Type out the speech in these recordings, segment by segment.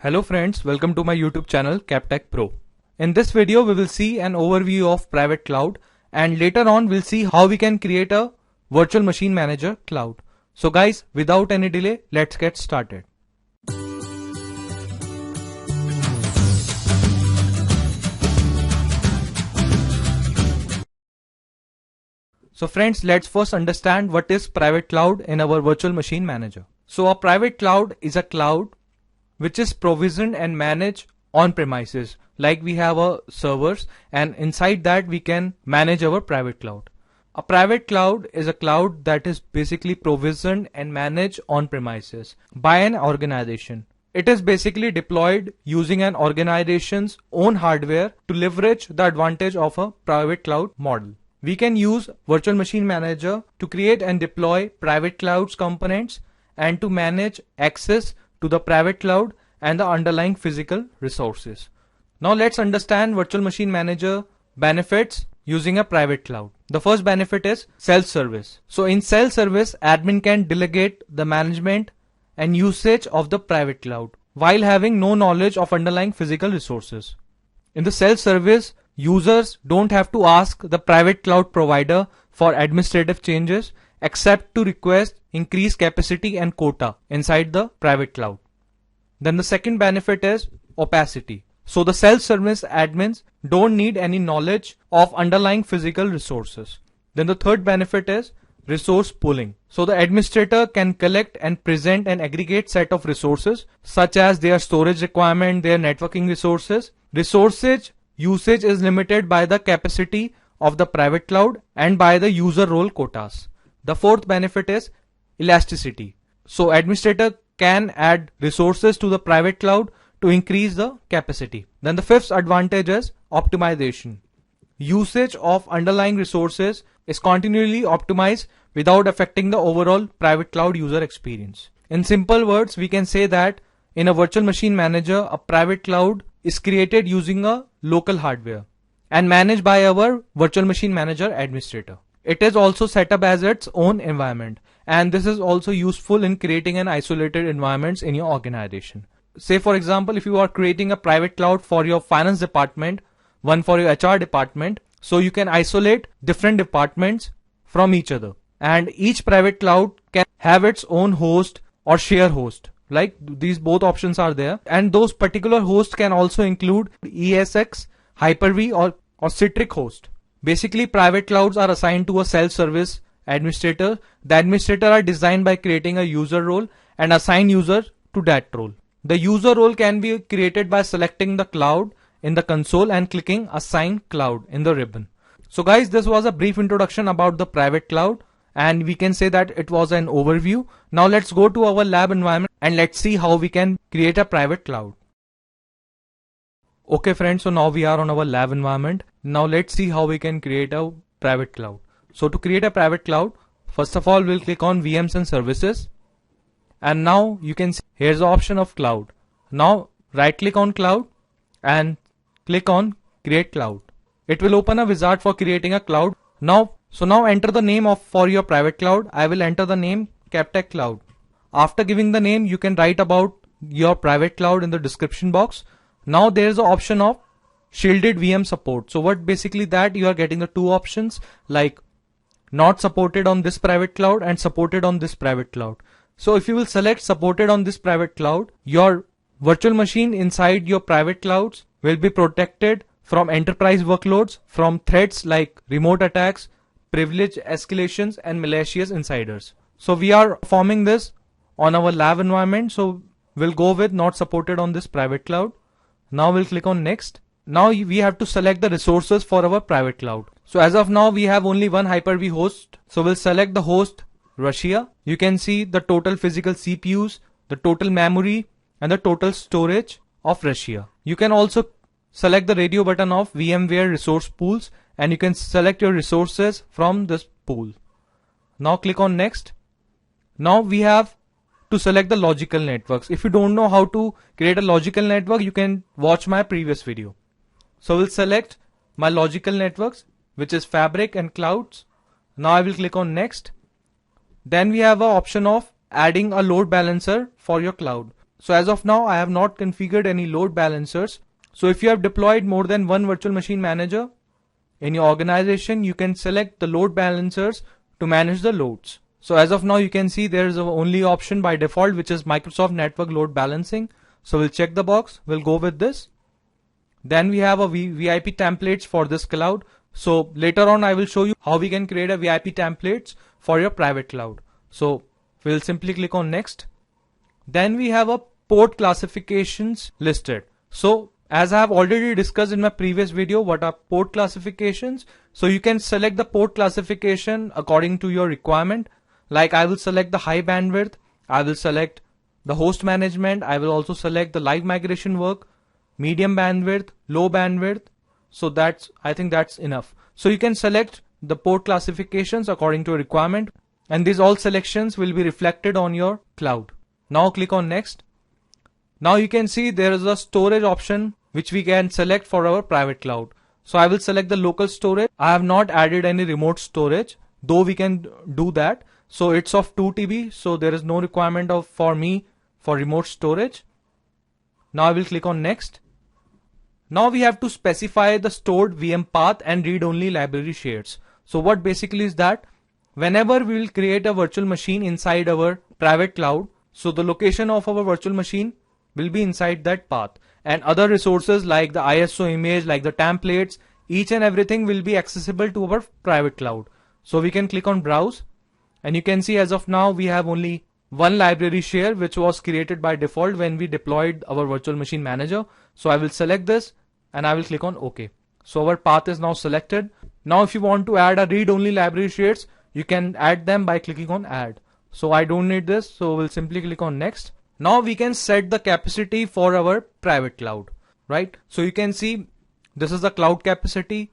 Hello friends, welcome to my YouTube channel Captech Pro. In this video we will see an overview of private cloud, and later on we'll see how we can create a virtual machine manager cloud. So guys, without any delay, let's get started. So friends, let's first understand what is private cloud in our virtual machine manager. So a private cloud is a cloud which is provisioned and managed on premises. Like we have a servers, and inside that we can manage our private cloud. A private cloud is a cloud that is basically provisioned and managed on premises by an organization. It is basically deployed using an organization's own hardware to leverage the advantage of a private cloud model. We can use Virtual Machine Manager to create and deploy private clouds components and to manage access to the private cloud and the underlying physical resources. Now let's understand Virtual Machine Manager benefits using a private cloud. The first benefit is self-service. So in self-service, admin can delegate the management and usage of the private cloud while having no knowledge of underlying physical resources. In the self-service, users don't have to ask the private cloud provider for administrative changes except to request increased capacity and quota inside the private cloud. Then the second benefit is opacity. So the self-service admins don't need any knowledge of underlying physical resources. Then the third benefit is resource pooling. So the administrator can collect and present an aggregate set of resources such as their storage requirement, their networking resources. Resources usage is limited by the capacity of the private cloud and by the user role quotas. The fourth benefit is elasticity. So administrator can add resources to the private cloud to increase the capacity. Then the fifth advantage is optimization. Usage of underlying resources is continually optimized without affecting the overall private cloud user experience. In simple words, we can say that in a virtual machine manager, a private cloud is created using a local hardware and managed by our virtual machine manager administrator. It is also set up as its own environment, and this is also useful in creating an isolated environments in your organization. Say for example, if you are creating a private cloud for your finance department, one for your HR department, so you can isolate different departments from each other, and each private cloud can have its own host or share host. Like these both options are there, and those particular hosts can also include ESX, Hyper-V or Citrix host. Basically, private clouds are assigned to a self-service administrator. The administrator are designed by creating a user role and assign user to that role. The user role can be created by selecting the cloud in the console and clicking assign cloud in the ribbon. So guys, this was a brief introduction about the private cloud, and we can say that it was an overview. Now let's go to our lab environment and let's see how we can create a private cloud. Okay friends, so now we are on our lab environment. Now let's see how we can create a private cloud. So to create a private cloud, first of all we'll click on VMs and services, and now you can see here's the option of cloud. Now right click on cloud and click on create cloud. It will open a wizard for creating a cloud. Now enter the name for your private cloud. I will enter the name Captech Cloud. After giving the name, you can write about your private cloud in the description box. Now there is the option of shielded VM support. So what basically that you are getting the two options like not supported on this private cloud and supported on this private cloud. So if you will select supported on this private cloud, your virtual machine inside your private clouds will be protected from enterprise workloads, from threats like remote attacks, privilege escalations and malicious insiders. So we are performing this on our lab environment. So we'll go with not supported on this private cloud. Now we'll click on next. Now we have to select the resources for our private cloud. So as of now we have only one Hyper-V host. So we'll select the host Russia. You can see the total physical CPUs, the total memory and the total storage of Russia. You can also select the radio button of VMware resource pools, and you can select your resources from this pool. Now click on next. Now we have to select the logical networks. If you don't know how to create a logical network, you can watch my previous video. So we'll select my logical networks, which is Fabric and Clouds. Now I will click on next. Then we have an option of adding a load balancer for your cloud. So as of now, I have not configured any load balancers. So if you have deployed more than one virtual machine manager in your organization, you can select the load balancers to manage the loads. So as of now, you can see there is only option by default, which is Microsoft Network Load Balancing. So we'll check the box. We'll go with this. Then we have a VIP templates for this cloud. So later on, I will show you how we can create a VIP templates for your private cloud. So we'll simply click on next. Then we have a port classifications listed. So as I have already discussed in my previous video, what are port classifications? So you can select the port classification according to your requirement. Like I will select the high bandwidth, I will select the host management, I will also select the live migration work, medium bandwidth, low bandwidth. So I think that's enough. So you can select the port classifications according to your requirement, and these all selections will be reflected on your cloud. Now click on next. Now you can see there is a storage option which we can select for our private cloud. So I will select the local storage. I have not added any remote storage, though we can do that. So it's of 2 TB, so there is no requirement for me for remote storage. Now I will click on next. Now we have to specify the stored VM path and read-only library shares. So what basically is that? Whenever we will create a virtual machine inside our private cloud, so the location of our virtual machine will be inside that path, and other resources like the ISO image, like the templates, each and everything will be accessible to our private cloud. So we can click on browse, and you can see as of now we have only one library share which was created by default when we deployed our virtual machine manager. So I will select this and I will click on OK. So our path is now selected. Now if you want to add a read-only library shares, you can add them by clicking on add. So I don't need this, so we'll simply click on next. Now we can set the capacity for our private cloud, right? So you can see this is the cloud capacity.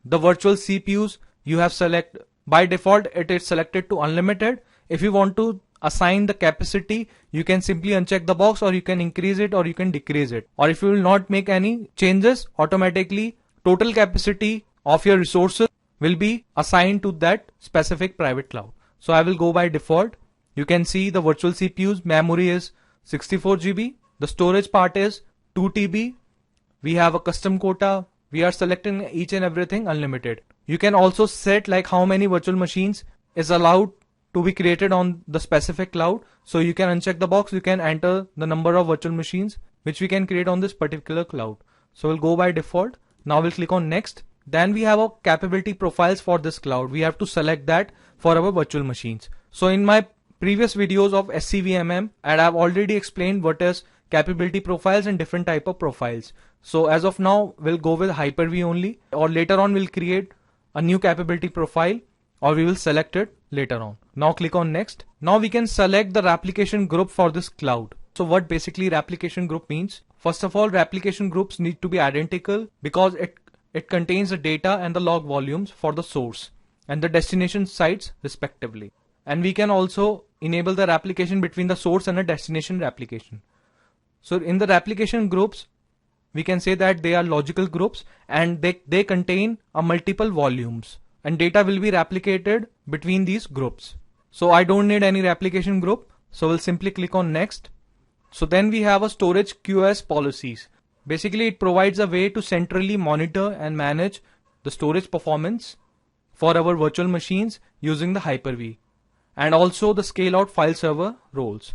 The virtual CPUs you have select by default, it is selected to unlimited. If you want to assign the capacity, you can simply uncheck the box, or you can increase it or you can decrease it. Or if you will not make any changes, automatically total capacity of your resources will be assigned to that specific private cloud. So I will go by default. You can see the virtual CPUs memory is 64 GB. The storage part is 2 TB. We have a custom quota. We are selecting each and everything unlimited. You can also set like how many virtual machines is allowed to be created on the specific cloud. So you can uncheck the box. You can enter the number of virtual machines which we can create on this particular cloud. So we'll go by default. Now we'll click on next. Then we have a capability profiles for this cloud. We have to select that for our virtual machines. So in my previous videos of SCVMM, and I've already explained what is capability profiles and different type of profiles. So as of now, we'll go with Hyper-V only, or later on we'll create a new capability profile, or we will select it later on. Now click on next. Now we can select the replication group for this cloud. So what basically replication group means? First of all, replication groups need to be identical because it contains the data and the log volumes for the source and the destination sites respectively. And we can also enable the replication between the source and a destination replication. So in the replication groups, we can say that they are logical groups and they contain a multiple volumes, and data will be replicated between these groups. So I don't need any replication group. So we'll simply click on next. So then we have a storage QoS policies. Basically it provides a way to centrally monitor and manage the storage performance for our virtual machines using the Hyper-V, and also the scale out file server roles.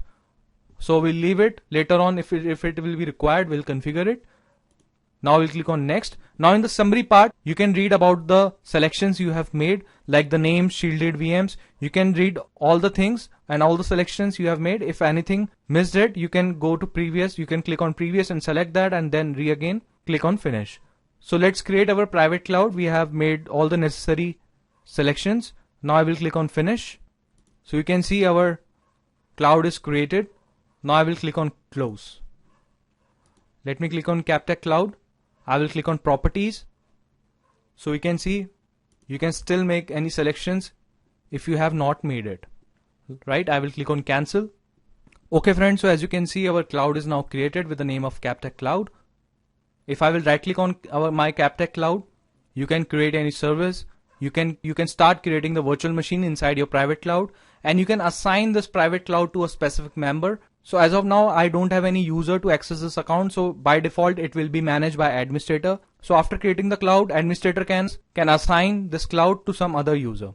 So we'll leave it. Later on, if it will be required, we'll configure it. Now we'll click on next. Now in the summary part, you can read about the selections you have made, like the name, shielded VMs. You can read all the things and all the selections you have made. If anything missed it, you can go to previous. You can click on previous and select that, and then again click on finish. So let's create our private cloud. We have made all the necessary selections. Now I will click on finish. So you can see our cloud is created. Now I will click on close. Let me click on Captech Cloud. I will click on properties. So you can see you can still make any selections if you have not made it, right? I will click on cancel. Okay friends, so as you can see, our cloud is now created with the name of Captech Cloud. If I will right click on my Captech Cloud, you can create any service. You can start creating the virtual machine inside your private cloud, and you can assign this private cloud to a specific member So as of now, I don't have any user to access this account. So by default, it will be managed by administrator. So after creating the cloud, administrator can assign this cloud to some other user.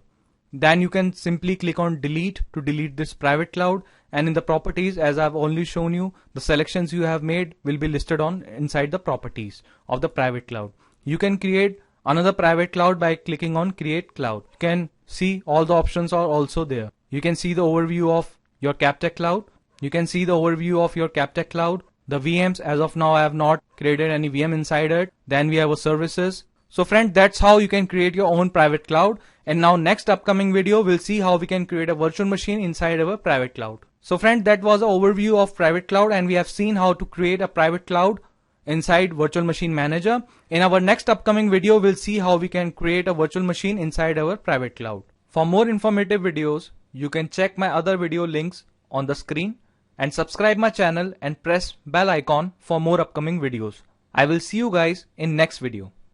Then you can simply click on delete to delete this private cloud. And in the properties, as I've only shown you, the selections you have made will be listed on inside the properties of the private cloud. You can create another private cloud by clicking on create cloud. You can see all the options are also there. You can see the overview of your CapTech cloud. You can see the overview of your CapTech cloud. The VMs, as of now I have not created any VM inside it. Then we have a services. So friend, that's how you can create your own private cloud. And now next upcoming video, we'll see how we can create a virtual machine inside our private cloud. So friend, that was an overview of private cloud, and we have seen how to create a private cloud inside Virtual Machine Manager. In our next upcoming video, we'll see how we can create a virtual machine inside our private cloud. For more informative videos, you can check my other video links on the screen and subscribe my channel and press bell icon for more upcoming videos. I will see you guys in next video.